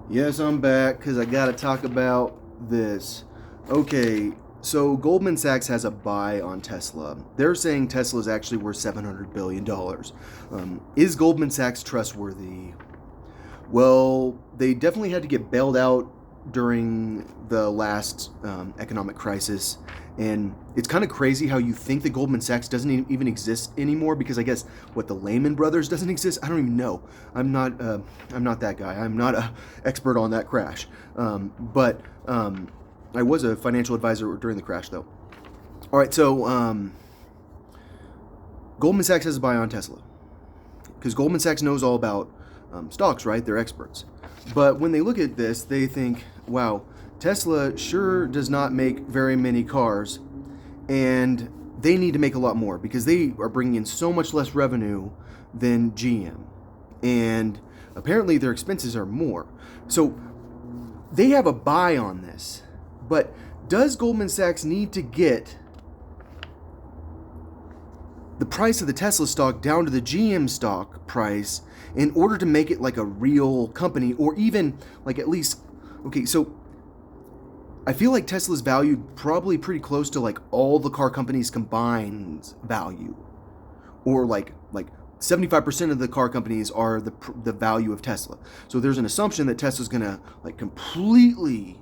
Yes, I'm back because I got to talk about this. Okay, so Goldman Sachs has a buy on Tesla. They're saying Tesla is actually worth $700 billion. Is Goldman Sachs trustworthy? Well, they definitely had to get bailed out during the last economic crisis. And it's kind of crazy how you think that Goldman Sachs doesn't even exist anymore because I guess what the Lehman Brothers doesn't exist. I don't even know. I'm not that guy. I'm not an expert on that crash. But I was a financial advisor during the crash, though. All right, so Goldman Sachs has a buy on Tesla because Goldman Sachs knows all about stocks, right? They're experts. But when they look at this, they think, wow, Tesla sure does not make very many cars, and they need to make a lot more because they are bringing in so much less revenue than GM. And apparently their expenses are more. So they have a buy on this. But does Goldman Sachs need to get the price of the Tesla stock down to the GM stock price in order to make it like a real company, or even like at least, okay, so I feel like Tesla's valued probably pretty close to like all the car companies combined value, or like 75% of the car companies are the value of Tesla. So there's an assumption that Tesla's gonna like completely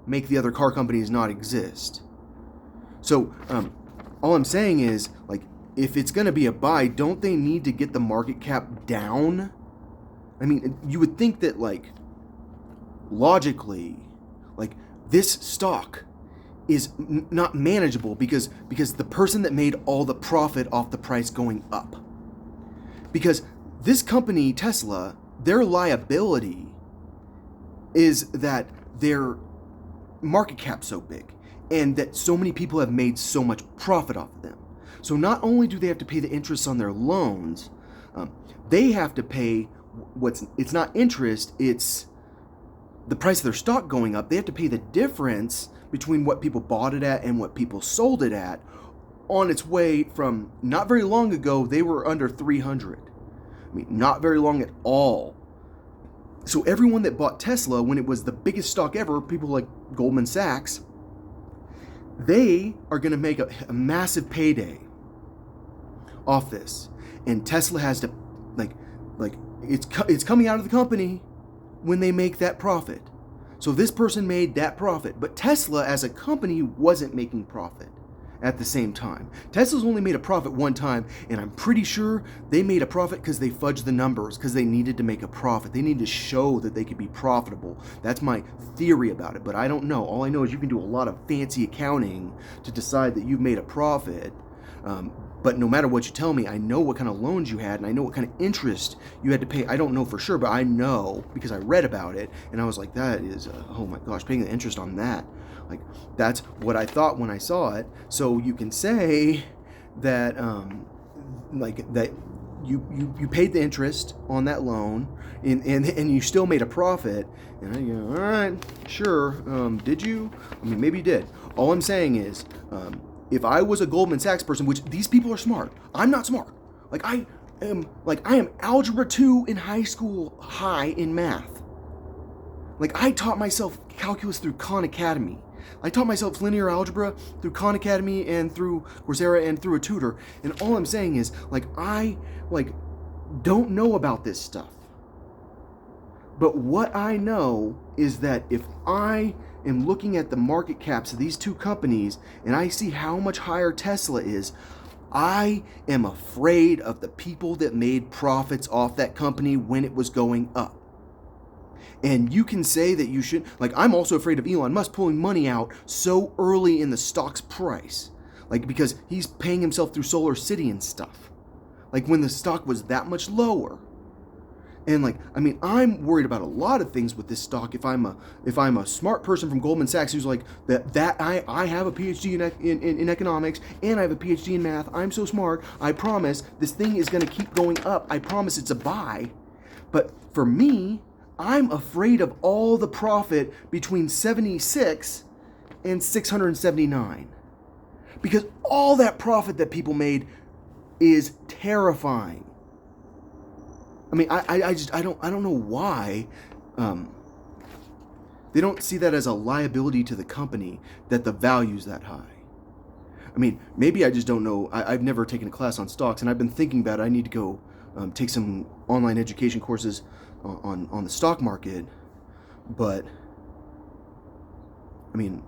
make the other car companies not exist. So all I'm saying is, like, if it's going to be a buy, don't they need to get the market cap down? I mean, you would think that, like, logically, like, this stock is not manageable because the person that made all the profit off the price going up. Because this company, Tesla, their liability is that their market cap so big and that so many people have made so much profit off of them. So not only do they have to pay the interest on their loans, they have to pay it's not interest, it's the price of their stock going up. They have to pay the difference between what people bought it at and what people sold it at on its way from not very long ago, they were under 300. I mean, not very long at all. So everyone that bought Tesla when it was the biggest stock ever, people like Goldman Sachs, they are going to make a massive payday off this. And Tesla has to, like it's coming out of the company when they make that profit. So this person made that profit, but Tesla as a company wasn't making profit at the same time. Tesla's only made a profit one time, and I'm pretty sure they made a profit because they fudged the numbers, because they needed to make a profit. They needed to show that they could be profitable. That's my theory about it, but I don't know. All I know is you can do a lot of fancy accounting to decide that you've made a profit. But no matter what you tell me, I know what kind of loans you had, and I know what kind of interest you had to pay. I don't know for sure, but I know because I read about it, and I was like, that is, oh my gosh, paying the interest on that. Like, that's what I thought when I saw it. So you can say that, that you paid the interest on that loan, and you still made a profit. And I go, all right, sure. Did you? I mean, maybe you did. All I'm saying is, if I was a Goldman Sachs person, which these people are smart, I'm not smart. I am algebra 2 in high school, high in math. I taught myself calculus through Khan Academy. I taught myself linear algebra through Khan Academy and through Coursera and through a tutor. And all I'm saying is, I don't know about this stuff. But what I know is that if I am looking at the market caps of these two companies and I see how much higher Tesla is, I am afraid of the people that made profits off that company when it was going up. And you can say that you should, I'm also afraid of Elon Musk pulling money out so early in the stock's price, because he's paying himself through Solar City and stuff, when the stock was that much lower. And I'm worried about a lot of things with this stock. If I'm a smart person from Goldman Sachs who's like that I have a PhD in economics and I have a PhD in math. I'm so smart. I promise this thing is going to keep going up. I promise it's a buy. But for me, I'm afraid of all the profit between 76 and 679, because all that profit that people made is terrifying. I mean, I don't know why They don't see that as a liability to the company that the value's that high. I mean, maybe I just don't know. I've never taken a class on stocks, and I've been thinking about it. I need to go take some online education courses on the stock market. But I mean,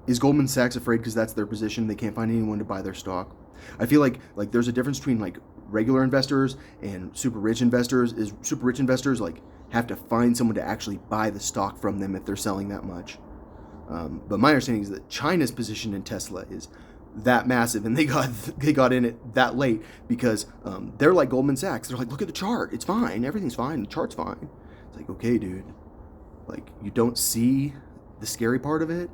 is Goldman Sachs afraid because that's their position? They can't find anyone to buy their stock. I feel like there's a difference between like regular investors and super rich investors. Is super rich investors like have to find someone to actually buy the stock from them if they're selling that much. But my understanding is that China's position in Tesla is that massive, and they got in it that late because they're like Goldman Sachs. They're like, look at the chart, it's fine, everything's fine, the chart's fine. It's like, okay, dude, like you don't see the scary part of it.